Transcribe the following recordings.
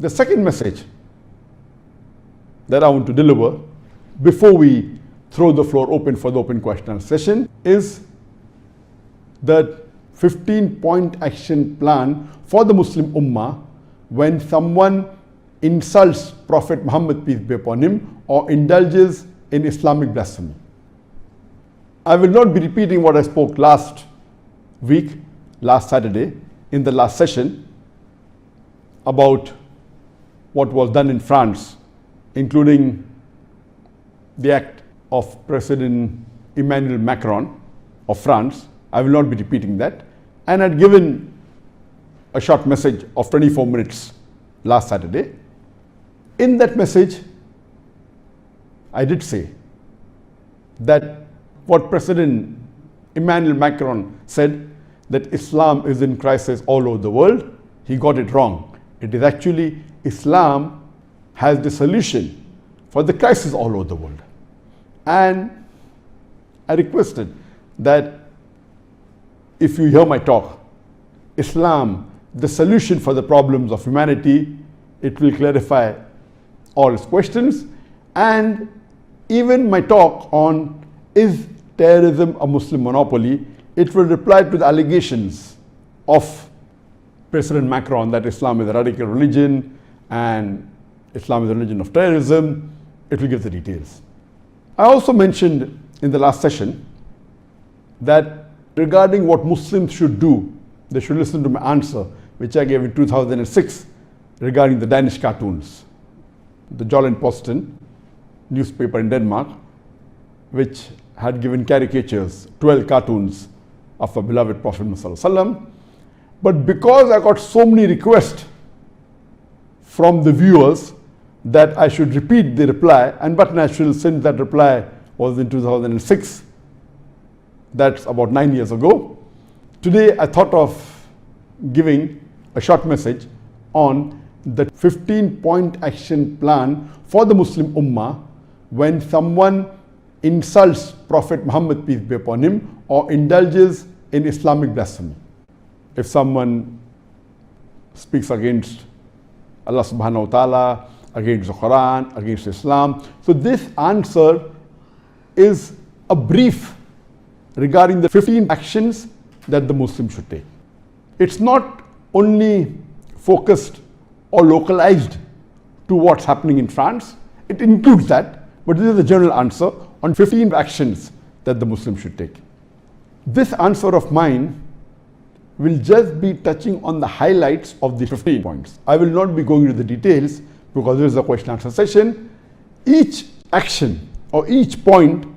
The second message that I want to deliver before we throw the floor open for the open question session is the 15-point action plan for the Muslim Ummah when someone insults Prophet Muhammad, peace be upon him, or indulges in Islamic blasphemy. I will not be repeating what I spoke last week, last Saturday, in the last session about what was done in France, including the act of President Emmanuel Macron of France. I will not be repeating that. And I had given a short message of 24 minutes last Saturday. In that message, I did say that what President Emmanuel Macron said, that Islam is in crisis all over the world, he got it wrong. It is actually Islam has the solution for the crisis all over the world. And I requested that if you hear my talk, Islam, the solution for the problems of humanity, it will clarify all its questions. And even my talk on is terrorism a Muslim monopoly, it will reply to the allegations of President Macron that Islam is a radical religion and Islam is a religion of terrorism. It will give the details. I also mentioned in the last session that regarding what Muslims should do, they should listen to my answer, which I gave in 2006 regarding the Danish cartoons. The Jyllands-Posten newspaper in Denmark, which had given caricatures, 12 cartoons of our beloved Prophet Muhammad. But because I got so many requests from the viewers that I should repeat the reply, and but natural, since that reply was in 2006, that's about 9 years ago. Today I thought of giving a short message on the 15-point action plan for the Muslim Ummah when someone insults Prophet Muhammad, peace be upon him, or indulges in Islamic blasphemy. If someone speaks against Allah subhanahu wa ta'ala, against the Quran, against Islam. So this answer is a brief regarding the 15 actions that the Muslim should take. It's not only focused or localized to what's happening in France. It includes that, but this is the general answer on 15 actions that the Muslim should take. This answer of mine will just be touching on the highlights of the 15 points. I will not be going into the details because this is a question answer session. Each action or each point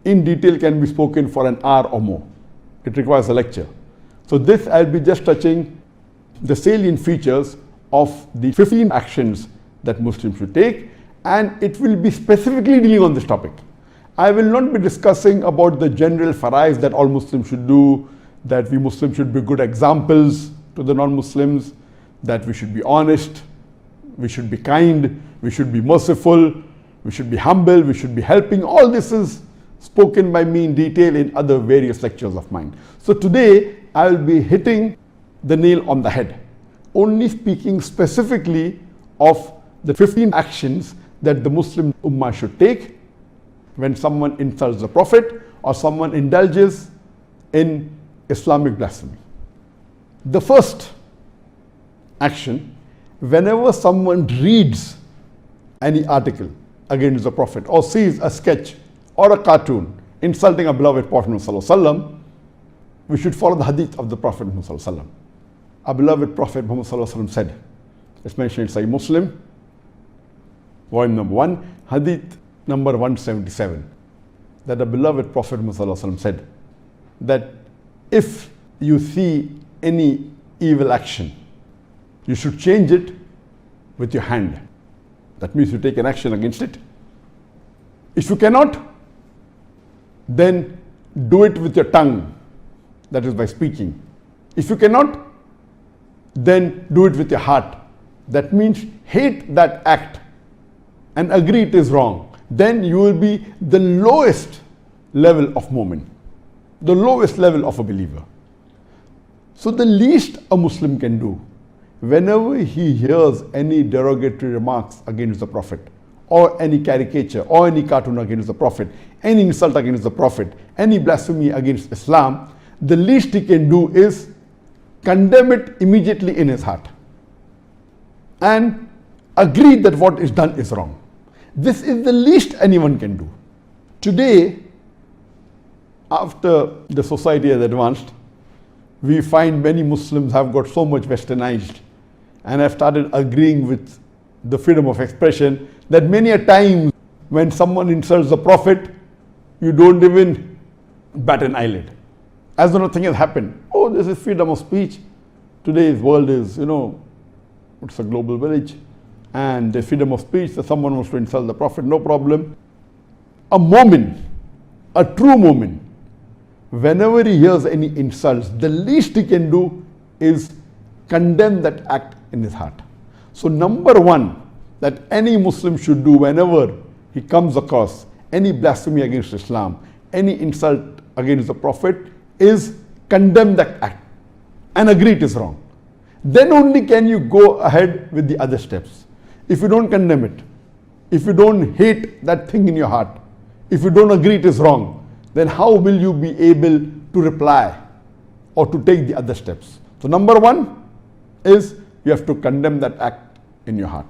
in detail can be spoken for an hour or more. It requires a lecture. So this I'll be just touching the salient features of the 15 actions that Muslims should take, and it will be specifically dealing on this topic. I will not be discussing about the general farais that all Muslims should do, that we Muslims should be good examples to the non-Muslims, that we should be honest, we should be kind, we should be merciful, we should be humble, we should be helping. All this is spoken by me in detail in other various lectures of mine. So today I will be hitting the nail on the head, only speaking specifically of the 15 actions that the Muslim Ummah should take when someone insults the Prophet or someone indulges in Islamic blasphemy. The first action, whenever someone reads any article against the Prophet or sees a sketch or a cartoon insulting a beloved Prophet Muhammad, we should follow the hadith of the Prophet Muhammad. Our beloved Prophet Muhammad said, it's mentioned in Sahih Muslim, volume number 1, hadith number 177, that the beloved Prophet Muhammad said that if you see any evil action, you should change it with your hand. That means you take an action against it. If you cannot, then do it with your tongue, that is by speaking. If you cannot, then do it with your heart. That means hate that act and agree it is wrong. Then you will be the lowest level of mu'min, the lowest level of a believer. So the least a Muslim can do whenever he hears any derogatory remarks against the Prophet, or any caricature, or any cartoon against the Prophet, any insult against the Prophet, any blasphemy against Islam, the least he can do is condemn it immediately in his heart and agree that what is done is wrong. This is the least anyone can do. Today, after the society has advanced, we find many Muslims have got so much westernized and have started agreeing with the freedom of expression that many a time when someone insults the Prophet, you don't even bat an eyelid, as though nothing has happened. Oh, this is freedom of speech. Today's world is, it's a global village, and the freedom of speech, that someone wants to insult the Prophet, no problem. A mu'min, a true mu'min, whenever he hears any insults, the least he can do is condemn that act in his heart. So number one that any Muslim should do whenever he comes across any blasphemy against Islam, any insult against the Prophet, is condemn that act and agree it is wrong. Then only can you go ahead with the other steps. If you don't condemn it, if you don't hate that thing in your heart, if you don't agree it is wrong, then how will you be able to reply or to take the other steps? So number one is you have to condemn that act in your heart.